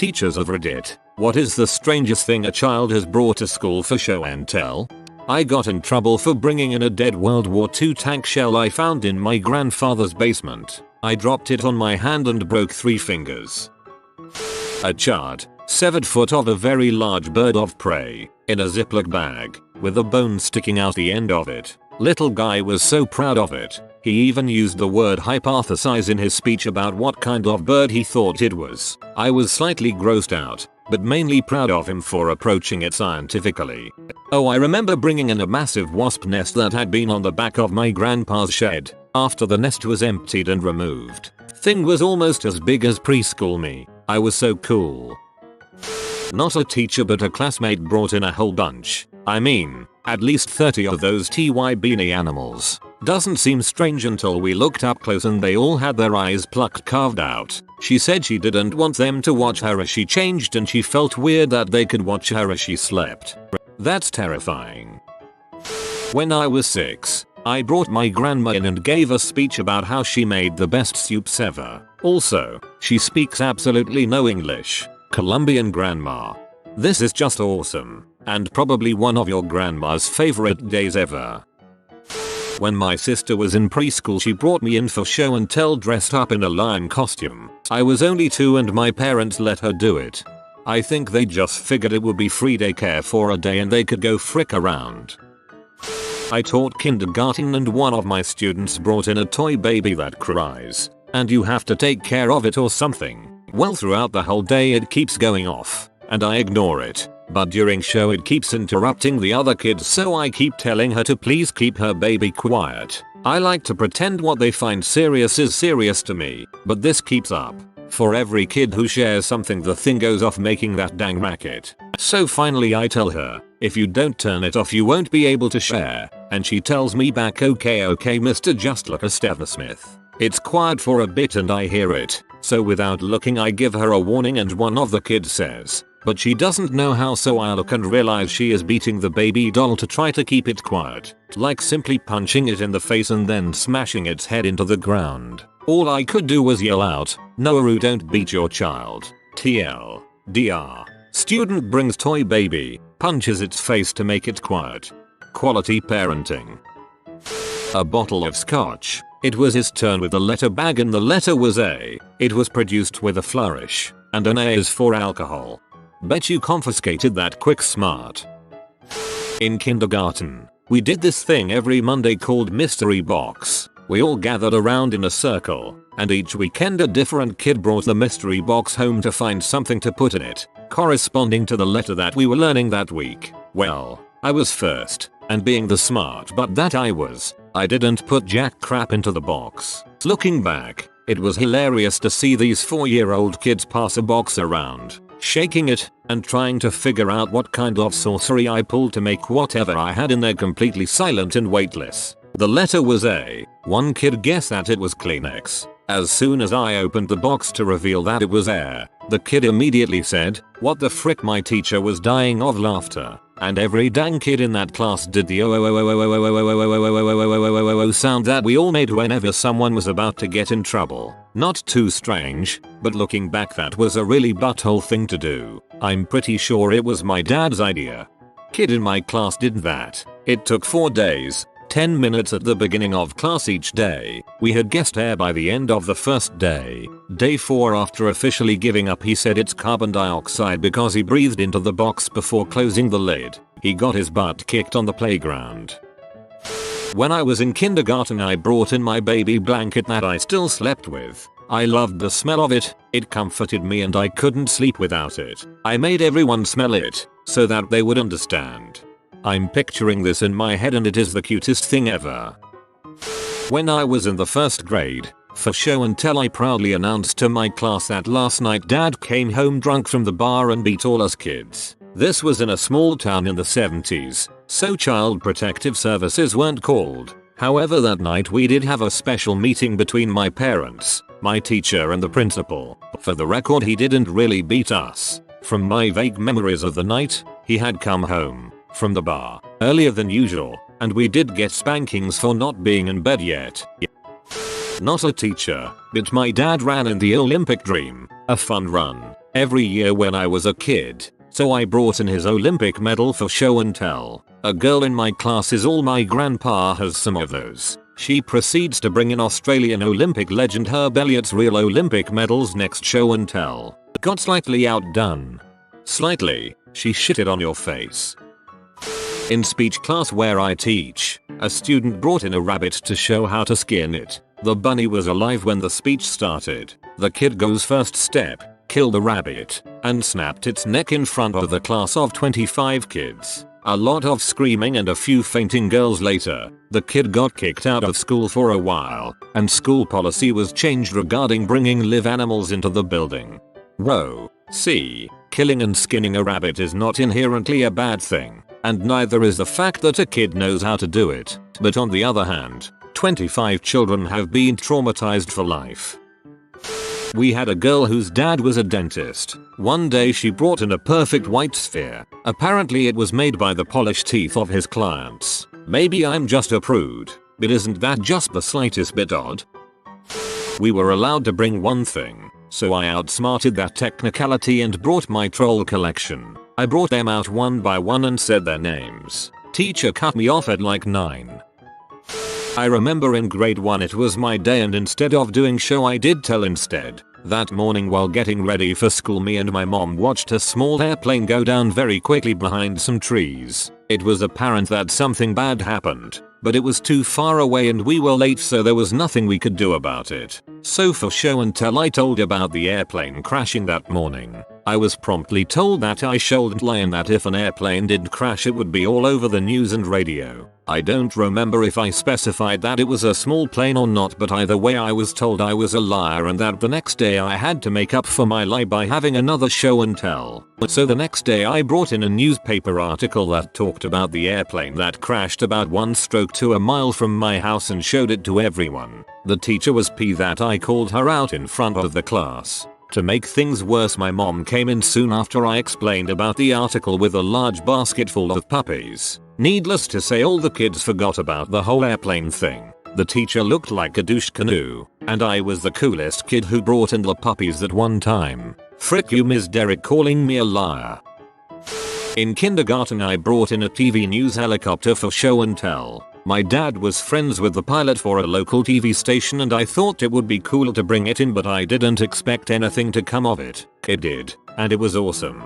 Teachers of Reddit, what is the strangest thing a child has brought to school for show and tell? I got in trouble for bringing in a dead World War II tank shell I found in my grandfather's basement. I dropped it on my hand and broke 3 fingers. A charred, severed foot of a very large bird of prey, in a Ziploc bag, with a bone sticking out the end of it. Little guy was so proud of it, he even used the word hypothesize in his speech about what kind of bird he thought it was. I was slightly grossed out, but mainly proud of him for approaching it scientifically. Oh, I remember bringing in a massive wasp nest that had been on the back of my grandpa's shed, after the nest was emptied and removed. Thing was almost as big as preschool me. I was so cool. Not a teacher but a classmate brought in a whole bunch. I mean, at least 30 of those TY beanie animals. Doesn't seem strange until we looked up close and they all had their eyes plucked carved out. She said she didn't want them to watch her as she changed and she felt weird that they could watch her as she slept. That's terrifying. When I was 6, I brought my grandma in and gave a speech about how she made the best soups ever. Also, she speaks absolutely no English. Colombian grandma. This is just awesome, and probably one of your grandma's favorite days ever. When my sister was in preschool she brought me in for show and tell dressed up in a lion costume. I was only 2 and my parents let her do it. I think they just figured it would be free daycare for a day and they could go frick around. I taught kindergarten and one of my students brought in a toy baby that cries, and you have to take care of it or something. Well, throughout the whole day it keeps going off, and I ignore it. But during show it keeps interrupting the other kids, so I keep telling her to please keep her baby quiet. I like to pretend what they find serious is serious to me, but this keeps up. For every kid who shares something the thing goes off making that dang racket. So finally I tell her, if you don't turn it off you won't be able to share, and she tells me back okay mister, just like a stethosmith. It's quiet for a bit and I hear it, so without looking I give her a warning and one of the kids says, but she doesn't know how, so I look and realize she is beating the baby doll to try to keep it quiet, like simply punching it in the face and then smashing its head into the ground. All I could do was yell out, "Noaru, don't beat your child. TL. DR. Student brings toy baby, punches its face to make it quiet. Quality parenting." A bottle of scotch. It was his turn with the letter bag and the letter was A. It was produced with a flourish, and an A is for alcohol. Bet you confiscated that quick smart. In kindergarten, we did this thing every Monday called Mystery Box. We all gathered around in a circle, and each weekend a different kid brought the mystery box home to find something to put in it, corresponding to the letter that we were learning that week. Well, I was first, and being the smart butt that I was, I didn't put jack crap into the box. Looking back, it was hilarious to see these 4-year-old kids pass a box around, shaking it, and trying to figure out what kind of sorcery I pulled to make whatever I had in there completely silent and weightless. The letter was A. One kid guessed that it was Kleenex. As soon as I opened the box to reveal that it was air, the kid immediately said, "What the frick?" My teacher was dying of laughter, and every dang kid in that class did the sound that we all made whenever someone was about to get in trouble. Not too strange, but looking back that was a really butthole thing to do. I'm pretty sure it was my dad's idea. Kid in my class did that. It took 4 days. 10 minutes at the beginning of class each day. We had guessed air by the end of the first day. Day 4, after officially giving up, he said it's carbon dioxide because he breathed into the box before closing the lid. He got his butt kicked on the playground. When I was in kindergarten I brought in my baby blanket that I still slept with. I loved the smell of it, it comforted me and I couldn't sleep without it. I made everyone smell it, so that they would understand. I'm picturing this in my head and it is the cutest thing ever. When I was in the 1st grade, for show and tell I proudly announced to my class that last night dad came home drunk from the bar and beat all us kids. This was in a small town in the 70s, so child protective services weren't called. However, that night we did have a special meeting between my parents, my teacher and the principal. For the record, he didn't really beat us. From my vague memories of the night, he had come home from the bar earlier than usual, and we did get spankings for not being in bed yet. Not a teacher, but my dad ran in the Olympic Dream, a fun run. every year when I was a kid, so I brought in his Olympic medal for show and tell. A girl in my class is all my grandpa has some of those. She proceeds to bring in Australian Olympic legend Herb Elliott's real Olympic medals next show and tell. Got slightly outdone. Slightly, she shitted on your face. In speech class where I teach, a student brought in a rabbit to show how to skin it. The bunny was alive when the speech started. The kid goes first step, killed the rabbit, and snapped its neck in front of the class of 25 kids. A lot of screaming and a few fainting girls later, the kid got kicked out of school for a while, and school policy was changed regarding bringing live animals into the building. Whoa, see, killing and skinning a rabbit is not inherently a bad thing, and neither is the fact that a kid knows how to do it, but on the other hand, 25 children have been traumatized for life. We had a girl whose dad was a dentist. One day she brought in a perfect white sphere. Apparently it was made by the polished teeth of his clients. Maybe I'm just a prude, but isn't that just the slightest bit odd? We were allowed to bring one thing, so I outsmarted that technicality and brought my troll collection. I brought them out one by one and said their names. Teacher cut me off at like 9. I remember in grade 1 it was my day and instead of doing show I did tell instead. That morning while getting ready for school me and my mom watched a small airplane go down very quickly behind some trees. It was apparent that something bad happened, but it was too far away and we were late so there was nothing we could do about it. So for show and tell I told about the airplane crashing that morning. I was promptly told that I shouldn't lie and that if an airplane did crash it would be all over the news and radio. I don't remember if I specified that it was a small plane or not, but either way I was told I was a liar and that the next day I had to make up for my lie by having another show and tell. So the next day I brought in a newspaper article that talked about the airplane that crashed about 1-2 miles from my house and showed it to everyone. The teacher was peeved that I called her out in front of the class. To make things worse, my mom came in soon after I explained about the article with a large basket full of puppies. Needless to say, all the kids forgot about the whole airplane thing. The teacher looked like a douche canoe, and I was the coolest kid who brought in the puppies at one time. Frick you, Ms. Derrick, calling me a liar. In kindergarten I brought in a TV news helicopter for show and tell. My dad was friends with the pilot for a local TV station and I thought it would be cool to bring it in, but I didn't expect anything to come of it. It did, and it was awesome.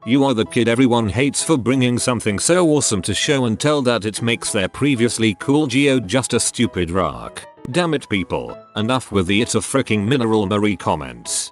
You are the kid everyone hates for bringing something so awesome to show and tell that it makes their previously cool geo just a stupid rock. Damn it people, enough with the "it's a freaking mineral Marie" comments.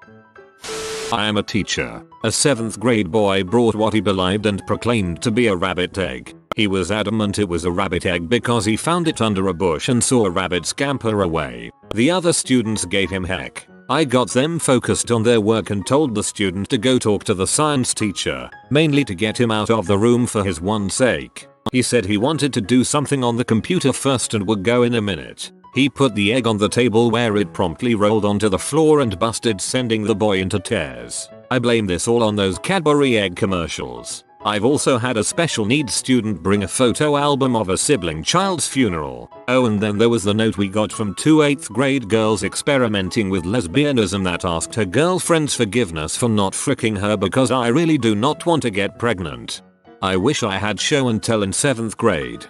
I am a teacher. A 7th grade boy brought what he believed and proclaimed to be a rabbit egg. He was adamant it was a rabbit egg because he found it under a bush and saw a rabbit scamper away. The other students gave him heck. I got them focused on their work and told the student to go talk to the science teacher, mainly to get him out of the room for his one sake. He said he wanted to do something on the computer first and would go in a minute. He put the egg on the table where it promptly rolled onto the floor and busted, sending the boy into tears. I blame this all on those Cadbury egg commercials. I've also had a special needs student bring a photo album of a sibling child's funeral. Oh, and then there was the note we got from 2 8th grade girls experimenting with lesbianism that asked her girlfriend's forgiveness for not fricking her because I really do not want to get pregnant. I wish I had show and tell in 7th grade.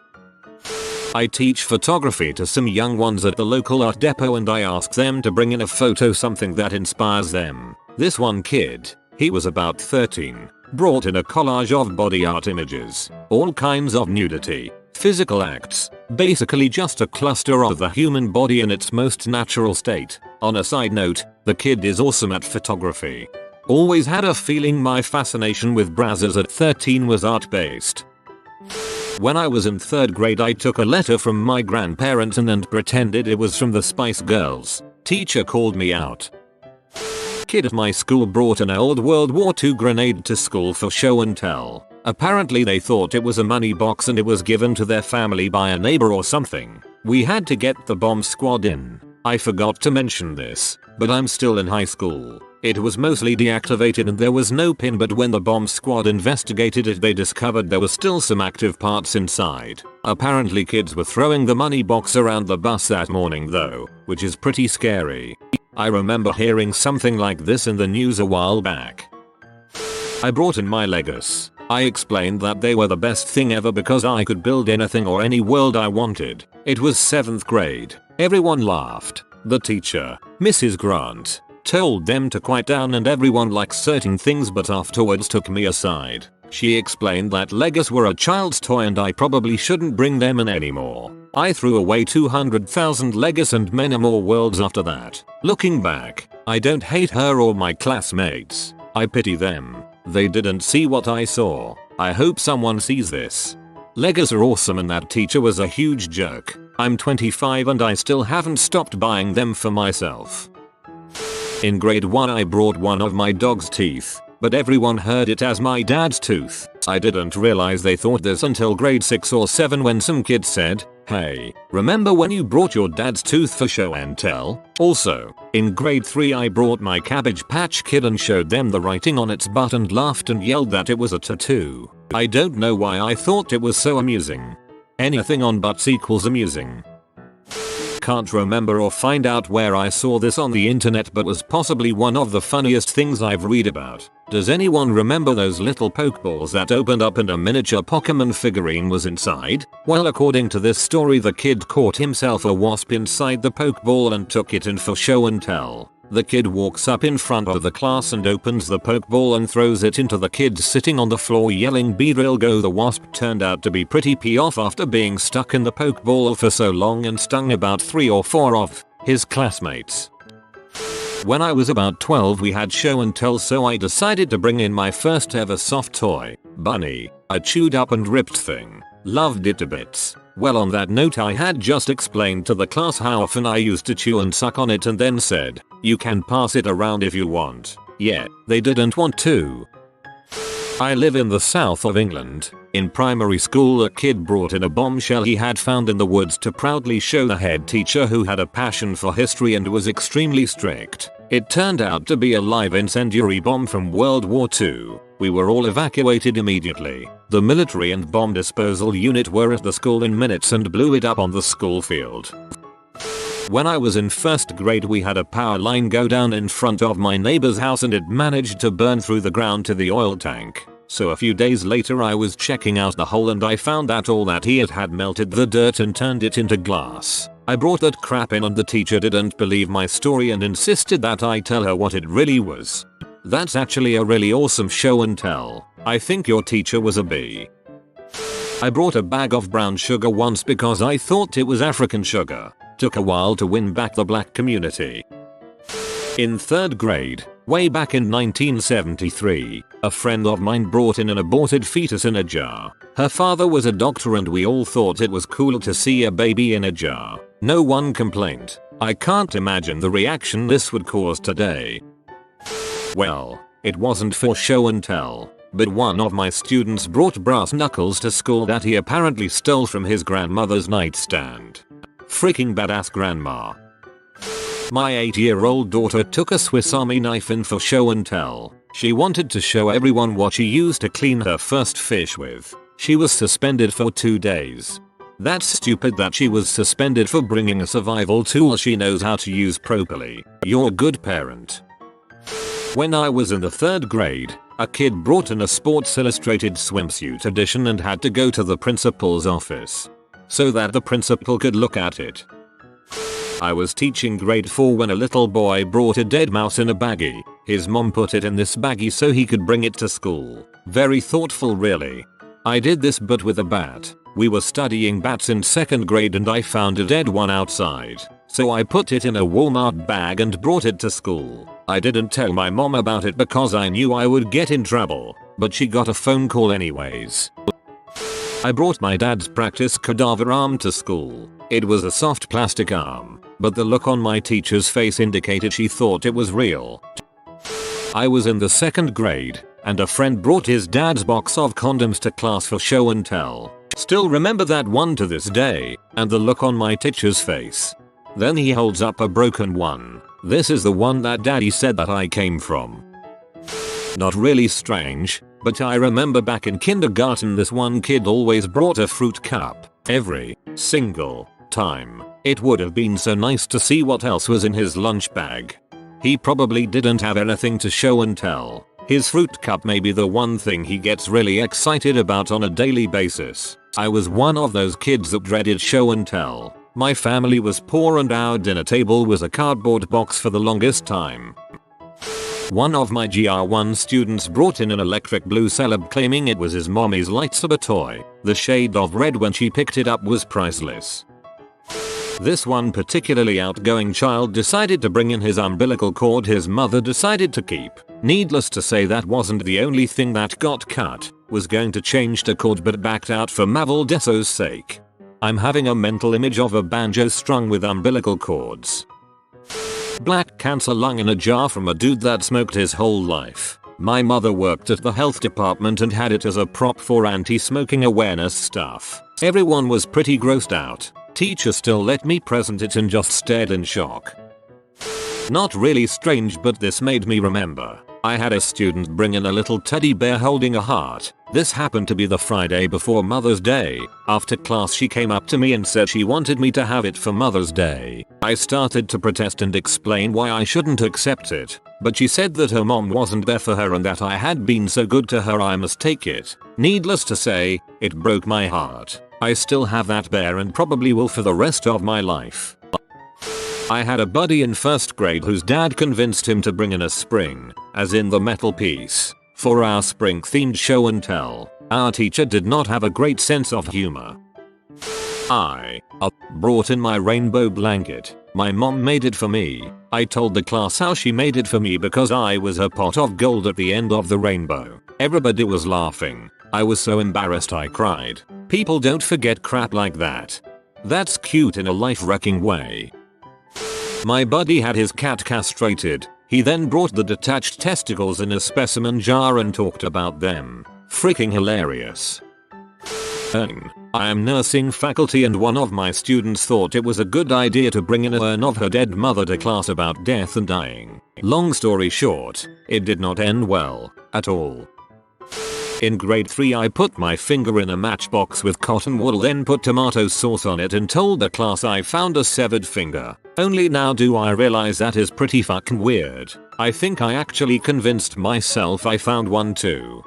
I teach photography to some young ones at the local art depot and I ask them to bring in a photo, something that inspires them. This one kid, he was about 13, brought in a collage of body art images, all kinds of nudity, physical acts, basically just a cluster of the human body in its most natural state. On a side note, the kid is awesome at photography. Always had a feeling my fascination with Brazzers at 13 was art based. When I was in 3rd grade I took a letter from my grandparents and pretended it was from the Spice Girls. Teacher called me out. Kid at my school brought an old World War II grenade to school for show and tell. Apparently they thought it was a money box and it was given to their family by a neighbor or something. We had to get the bomb squad in. I forgot to mention this, but I'm still in high school. It was mostly deactivated and there was no pin, but when the bomb squad investigated it they discovered there were still some active parts inside. Apparently kids were throwing the money box around the bus that morning though, which is pretty scary. I remember hearing something like this in the news a while back. I brought in my Legos. I explained that they were the best thing ever because I could build anything or any world I wanted. It was 7th grade. Everyone laughed. The teacher, Mrs. Grant, told them to quiet down and everyone liked certain things, but afterwards took me aside. She explained that Legos were a child's toy and I probably shouldn't bring them in anymore. I threw away 200,000 Legos and many more worlds after that. Looking back, I don't hate her or my classmates. I pity them. They didn't see what I saw. I hope someone sees this. Legos are awesome and that teacher was a huge jerk. I'm 25 and I still haven't stopped buying them for myself. In grade 1 I brought one of my dog's teeth, but everyone heard it as my dad's tooth. I didn't realize they thought this until grade 6 or 7 when some kid said, "Hey, remember when you brought your dad's tooth for show and tell?" Also, in grade 3 I brought my Cabbage Patch Kid and showed them the writing on its butt and laughed and yelled that it was a tattoo. I don't know why I thought it was so amusing. Anything on butts equals amusing. Can't remember or find out where I saw this on the internet, but was possibly one of the funniest things I've read about. Does anyone remember those little pokeballs that opened up and a miniature Pokemon figurine was inside? Well, according to this story, the kid caught himself a wasp inside the pokeball and took it in for show and tell. The kid walks up in front of the class and opens the pokeball and throws it into the kid sitting on the floor yelling, "Be real, go." The wasp turned out to be pretty off after being stuck in the pokeball for so long and stung about 3 or 4 of his classmates. When I was about 12 we had show and tell, so I decided to bring in my first ever soft toy, Bunny, a chewed up and ripped thing. Loved it to bits. Well, on that note, I had just explained to the class how often I used to chew and suck on it and then said, "You can pass it around if you want." Yeah, they didn't want to. I live in the south of England. In primary school a kid brought in a bombshell he had found in the woods to proudly show the head teacher, who had a passion for history and was extremely strict. It turned out to be a live incendiary bomb from World War II. We were all evacuated immediately. The military and bomb disposal unit were at the school in minutes and blew it up on the school field. When I was in 1st grade we had a power line go down in front of my neighbor's house and it managed to burn through the ground to the oil tank. So a few days later I was checking out the hole and I found that all that he had melted the dirt and turned it into glass. I brought that crap in and the teacher didn't believe my story and insisted that I tell her what it really was. That's actually a really awesome show and tell. I think your teacher was a bee. I brought a bag of brown sugar once because I thought it was African sugar. Took a while to win back the black community. In 3rd grade, way back in 1973, a friend of mine brought in an aborted fetus in a jar. Her father was a doctor and we all thought it was cool to see a baby in a jar. No one complained. I can't imagine the reaction this would cause today. Well, it wasn't for show and tell, but one of my students brought brass knuckles to school that he apparently stole from his grandmother's nightstand. Freaking badass grandma. My 8-year-old daughter took a Swiss Army knife in for show and tell. She wanted to show everyone what she used to clean her first fish with. She was suspended for 2 days. That's stupid that she was suspended for bringing a survival tool she knows how to use properly. You're a good parent. When I was in the 3rd grade, a kid brought in a Sports Illustrated swimsuit edition and had to go to the principal's office so that the principal could look at it. I was teaching grade 4 when a little boy brought a dead mouse in a baggie. His mom put it in this baggie so he could bring it to school. Very thoughtful, really. I did this but with a bat. We were studying bats in 2nd grade and I found a dead one outside. So I put it in a Walmart bag and brought it to school. I didn't tell my mom about it because I knew I would get in trouble, but she got a phone call anyways. I brought my dad's practice cadaver arm to school. It was a soft plastic arm, but the look on my teacher's face indicated she thought it was real. I was in the 2nd grade, and a friend brought his dad's box of condoms to class for show and tell. Still remember that one to this day, and the look on my teacher's face. Then he holds up a broken one. This is the one that daddy said that I came from. Not really strange, but I remember back in kindergarten this one kid always brought a fruit cup. Every single time. It would have been so nice to see what else was in his lunch bag. He probably didn't have anything to show and tell. His fruit cup may be the one thing he gets really excited about on a daily basis. I was one of those kids that dreaded show and tell. My family was poor and our dinner table was a cardboard box for the longest time. One of my GR1 students brought in an electric blue celeb claiming it was his mommy's lightsaber toy. The shade of red when she picked it up was priceless. This one particularly outgoing child decided to bring in his umbilical cord his mother decided to keep. Needless to say that wasn't the only thing that got cut. Was going to change the cord but backed out for Mavel Desso's sake. I'm having a mental image of a banjo strung with umbilical cords. Black cancer lung in a jar from a dude that smoked his whole life. My mother worked at the health department and had it as a prop for anti-smoking awareness stuff. Everyone was pretty grossed out. Teacher still let me present it and just stared in shock. Not really strange, but this made me remember. I had a student bring in a little teddy bear holding a heart. This happened to be the Friday before Mother's Day. After class she came up to me and said she wanted me to have it for Mother's Day. I started to protest and explain why I shouldn't accept it, but she said that her mom wasn't there for her and that I had been so good to her I must take it. Needless to say, it broke my heart. I still have that bear and probably will for the rest of my life. I had a buddy in first grade whose dad convinced him to bring in a spring, as in the metal piece, for our spring themed show and tell. Our teacher did not have a great sense of humor. I brought in my rainbow blanket. My mom made it for me. I told the class how she made it for me because I was her pot of gold at the end of the rainbow. Everybody was laughing. I was so embarrassed I cried. People don't forget crap like that. That's cute in a life-wrecking way. My buddy had his cat castrated. He then brought the detached testicles in a specimen jar and talked about them. Freaking hilarious. I am nursing faculty and one of my students thought it was a good idea to bring in a urn of her dead mother to class about death and dying. Long story short, it did not end well at all. In grade 3 I put my finger in a matchbox with cotton wool, then put tomato sauce on it and told the class I found a severed finger. Only now do I realize that is pretty fucking weird. I think I actually convinced myself I found one too.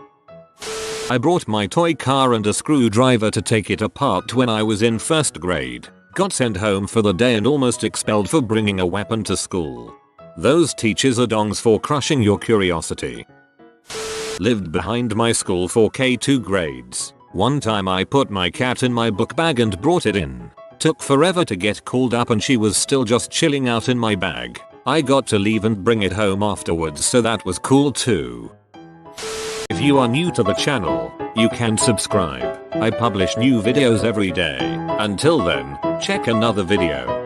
I brought my toy car and a screwdriver to take it apart when I was in first grade. Got sent home for the day and almost expelled for bringing a weapon to school. Those teachers are dongs for crushing your curiosity. Lived behind my school for K2 grades. One time I put my cat in my book bag and brought it in. Took forever to get called up and she was still just chilling out in my bag. I got to leave and bring it home afterwards, so that was cool too. If you are new to the channel, you can subscribe. I publish new videos every day. Until then, check another video.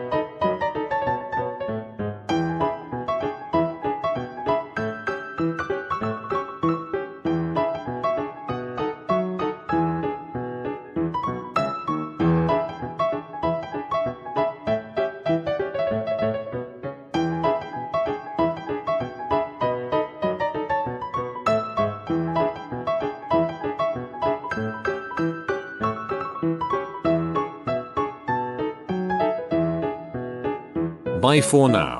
Bye for now.